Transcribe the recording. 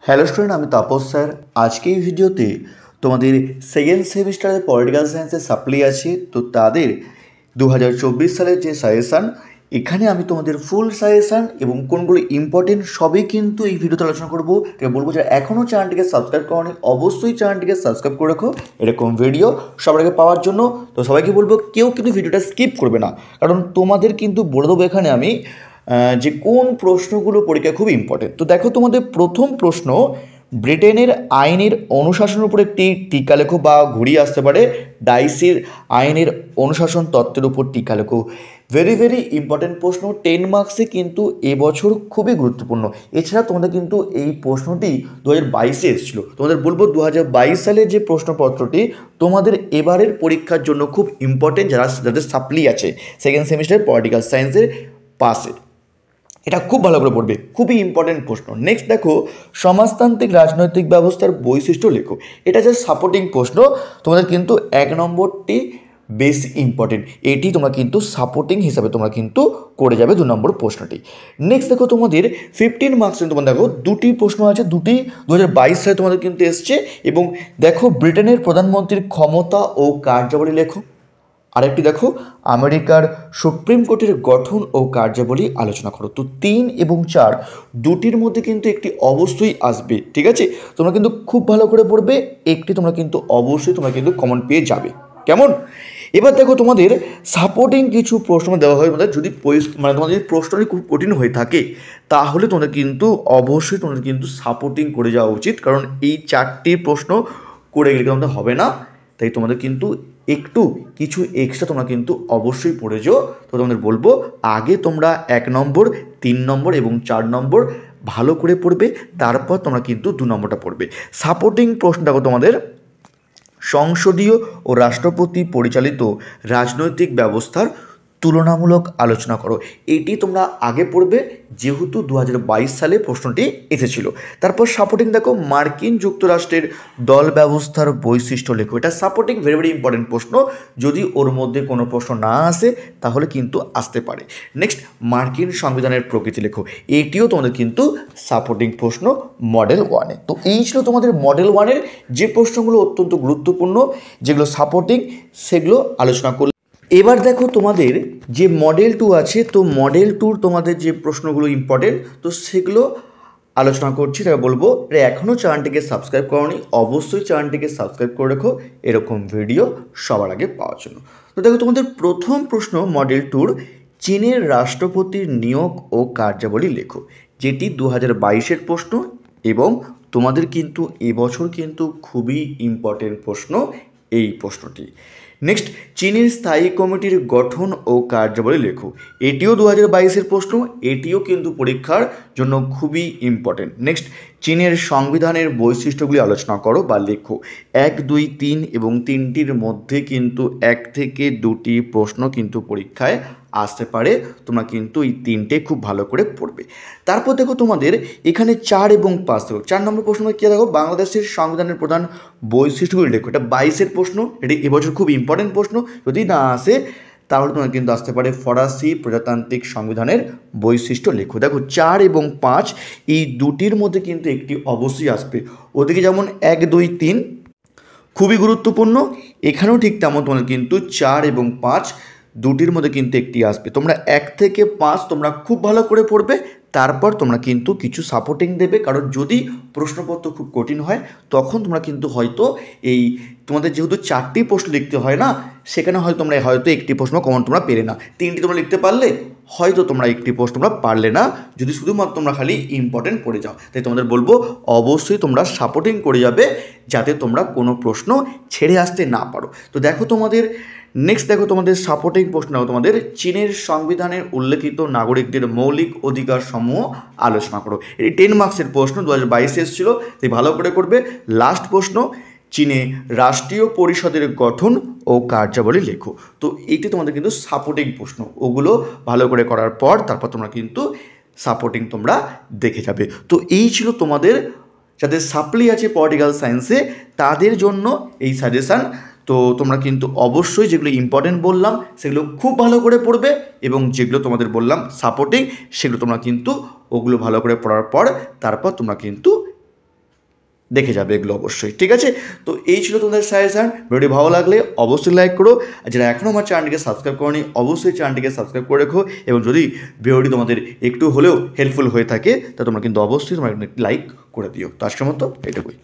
Hello student, আমি Tapas sir. আজকে এই ভিডিওতে তোমাদের সেকেন্ড সেমিস্টারের পলিটিক্যাল সায়েন্সের সাপ্লি আছে, তো তাদের 2024 সালের যে সাজেশান, এখানে আমি তোমাদের ফুল সাজেশান এবং কোনগুলো ইম্পর্টেন্ট সবই কিন্তু এই ভিডিওতে আলোচনা করবো। তাই বলবো যে এখনও চ্যানেলটিকে সাবস্ক্রাইব করোনি, অবশ্যই চ্যানেলটিকে সাবস্ক্রাইব করে রাখো এরকম ভিডিও সবার আগে পাওয়ার জন্য। তো সবাইকে বলবো কেউ কিন্তু ভিডিওটা স্কিপ করবে না, কারণ তোমাদের কিন্তু বলে দেবো এখানে আমি যে কোন প্রশ্নগুলো পরীক্ষায় খুব ইম্পর্টেন্ট। তো দেখো, তোমাদের প্রথম প্রশ্ন, ব্রিটেনের আইনের অনুশাসনের উপর একটি টিকা লেখো, বা ঘুরিয়ে আসতে পারে ডাইসির আইনের অনুশাসন তত্ত্বের উপর টিকা লেখো। ভেরি ভেরি ইম্পর্টেন্ট প্রশ্ন, 10 মার্কসে কিন্তু এবছর খুবই গুরুত্বপূর্ণ। এছাড়া তোমাদের কিন্তু এই প্রশ্নটি 2022-এ এসেছিলো। তোমাদের বলবো 2022 সালের যে প্রশ্নপত্রটি তোমাদের এবারের পরীক্ষার জন্য খুব ইম্পর্টেন্ট, যাদের সাপ্লি আছে সেকেন্ড সেমিস্টার পলিটিক্যাল সায়েন্সের পাশে, এটা খুব ভালো করে পড়বে, খুবই ইম্পর্টেন্ট প্রশ্ন। নেক্সট দেখো, সমাজতান্ত্রিক রাজনৈতিক ব্যবস্থার বৈশিষ্ট্য লেখো। এটা যে সাপোর্টিং প্রশ্ন, তোমাদের কিন্তু 1 নম্বরটি বেশি ইম্পর্টেন্ট, এটি তোমরা কিন্তু সাপোর্টিং হিসাবে তোমরা কিন্তু করে যাবে 2 নম্বর প্রশ্নটি। নেক্সট দেখো, তোমাদের 15 মার্কসে তোমার দেখো দুটি প্রশ্ন আছে, দুটি 2022 সালে তোমাদের কিন্তু এসছে। এবং দেখো, ব্রিটেনের প্রধানমন্ত্রীর ক্ষমতা ও কার্যাবলী লেখো। আরেকটি দেখো, আমেরিকার সুপ্রিম কোর্টের গঠন ও কার্যাবলী আলোচনা করো। তো 3 এবং 4 দুটির মধ্যে কিন্তু একটি অবশ্যই আসবে, ঠিক আছে? তোমরা কিন্তু খুব ভালো করে পড়বে, একটি তোমরা কিন্তু অবশ্যই তোমরা কিন্তু কমন পেয়ে যাবে। কেমন? এবার দেখো, তোমাদের সাপোর্টিং কিছু প্রশ্ন দেওয়া হয়। যদি তোমাদের যদি প্রশ্নটি খুব কঠিন হয়ে থাকে, তাহলে তোমাদের কিন্তু অবশ্যই তোমাদের কিন্তু সাপোর্টিং করে যাওয়া উচিত, কারণ এই 4টি প্রশ্ন করে গেলে তোমাদের হবে না। তাই তোমাদের কিন্তু একটু কিছু এক্সট্রা তোমরা কিন্তু অবশ্যই পড়ে যাও। তো তোমাদের বলবো আগে তোমরা 1 নম্বর, 3 নম্বর এবং 4 নম্বর ভালো করে পড়বে, তারপর তোমরা কিন্তু 2 নম্বরটা পড়বে। সাপোর্টিং প্রশ্ন দেখো, তোমাদের সংসদীয় ও রাষ্ট্রপতি পরিচালিত রাজনৈতিক ব্যবস্থার তুলনামূলক আলোচনা করো। এটি তোমরা আগে পড়বে, যেহেতু 2022 সালে প্রশ্নটি এসেছিল। তারপর সাপোর্টিং দেখো, মার্কিন যুক্তরাষ্ট্রের দল ব্যবস্থার বৈশিষ্ট্য লেখো। এটা সাপোর্টিং, ভেরি ভেরি ইম্পর্টেন্ট প্রশ্ন। যদি ওর মধ্যে কোনো প্রশ্ন না আসে তাহলে কিন্তু আসতে পারে। নেক্সট, মার্কিন সংবিধানের প্রকৃতি লেখো। এটিও তোমাদের কিন্তু সাপোর্টিং প্রশ্ন মডেল 1-এ। তো এই ছিল তোমাদের মডেল 1-এর যে প্রশ্নগুলো অত্যন্ত গুরুত্বপূর্ণ, যেগুলো সাপোর্টিং, সেগুলো আলোচনা করলাম। এবার দেখো, তোমাদের যে মডেল 2 আছে, তো মডেল 2 তোমাদের যে প্রশ্নগুলো ইম্পর্টেন্ট, তো সেগুলো আলোচনা করছি। তাই বলবো, এখনও চ্যানেলটিকে সাবস্ক্রাইব করোনি, অবশ্যই চ্যানেলটিকে সাবস্ক্রাইব করে রাখো এরকম ভিডিও সবার আগে পাওয়ার জন্য। তো দেখো, তোমাদের প্রথম প্রশ্ন মডেল 2, চীনের রাষ্ট্রপতির নিয়োগ ও কার্যাবলী লেখো, যেটি 2022-এর প্রশ্ন এবং তোমাদের কিন্তু এবছর কিন্তু খুবই ইম্পর্টেন্ট প্রশ্ন এই প্রশ্নটি। নেক্সট, চীনের স্থায়ী কমিটির গঠন ও কার্যাবলী লেখো। এটিও 2022-এর প্রশ্ন, এটিও কিন্তু পরীক্ষার জন্য খুবই ইম্পর্টেন্ট। নেক্সট, চীনের সংবিধানের বৈশিষ্ট্যগুলি আলোচনা করো বা লেখো। 1, 2, 3 এবং 3টির মধ্যে কিন্তু 1 থেকে 2টি প্রশ্ন কিন্তু পরীক্ষায় আসতে পারে। তোমরা কিন্তু এই 3টে খুব ভালো করে পড়বে। তারপর দেখো, তোমাদের এখানে 4 এবং 5 দেখো। 4 নম্বর প্রশ্ন কী দেখো, বাংলাদেশের সংবিধানের প্রধান বৈশিষ্ট্যগুলি লেখো। এটা 22-এর প্রশ্ন, এটি এবছর খুব ইম্পর্টেন্ট প্রশ্ন। যদি না আসে তাহলে তোমার কিন্তু আসতে পারে ফরাসি প্রজাতান্ত্রিক সংবিধানের বৈশিষ্ট্য লেখো। দেখো, 4 এবং 5 এই দুটির মধ্যে কিন্তু একটি অবশ্যই আসবে। ওদিকে যেমন 1, 2, 3 খুবই গুরুত্বপূর্ণ, এখানেও ঠিক তেমন তোমাদের কিন্তু 4 এবং 5 দুটির মধ্যে কিন্তু একটি আসবে। তোমরা 1 থেকে 5 তোমরা খুব ভালো করে পড়বে, তারপর তোমরা কিন্তু কিছু সাপোর্টিং দেবে, কারণ যদি প্রশ্নপত্র খুব কঠিন হয় তখন তোমরা কিন্তু হয়তো এই তোমাদের যেহেতু 4টি প্রশ্ন লিখতে হয় না, সেখানে হয়তো তোমরা হয়তো একটি প্রশ্ন কমন তোমরা পেলে না, 3টি তোমরা লিখতে পারলে, হয়তো তোমরা একটি প্রশ্ন তোমরা পারলে না, যদি শুধুমাত্র তোমরা খালি ইম্পর্টেন্ট পড়ে যাও। তাই তোমাদের বলবো অবশ্যই তোমরা সাপোর্টিং করে যাবে, যাতে তোমরা কোনো প্রশ্ন ছেড়ে আসতে না পারো। তো দেখো, তোমাদের নেক্সট দেখো, তোমাদের সাপোর্টিং প্রশ্ন তোমাদের চীনের সংবিধানের উল্লেখিত নাগরিকদের মৌলিক অধিকার সমূহ আলোচনা করো। এটি 10 মার্কসের প্রশ্ন, 2022-এ এসেছিল, তাই ভালো করে করবে। লাস্ট প্রশ্ন, চীনে রাষ্ট্রীয় পরিষদের গঠন ও কার্যাবলী লেখো। তো এইটি তোমাদের কিন্তু সাপোর্টিং প্রশ্ন, ওগুলো ভালো করে করার পর তারপর তোমরা কিন্তু সাপোর্টিং তোমরা দেখে যাবে। তো এই ছিল তোমাদের যাদের সাপ্লি আছে পলিটিক্যাল সায়েন্সে তাদের জন্য এই সাজেশান। তো তোমরা কিন্তু অবশ্যই যেগুলো ইম্পর্টেন্ট বললাম সেগুলো খুব ভালো করে পড়বে, এবং যেগুলো তোমাদের বললাম সাপোর্টিং সেগুলো তোমরা কিন্তু ওগুলো ভালো করে পড়ার পর তারপর তোমরা কিন্তু দেখে যাবে এগুলো অবশ্যই। ঠিক আছে, তো এই ছিল তোমাদের সাজেশন। ভিডিওটি ভালো লাগলে অবশ্যই লাইক করো, আর যারা এখনও আমার চ্যানেলটিকে সাবস্ক্রাইব করোনি অবশ্যই চ্যানেলটিকে সাবস্ক্রাইব করে রেখো, এবং যদি ভিডিওটি তোমাদের একটু হলেও হেল্পফুল হয়ে থাকে তা তোমরা কিন্তু অবশ্যই তোমরা লাইক করে দিও। তো আজকের মতো এটুকুই।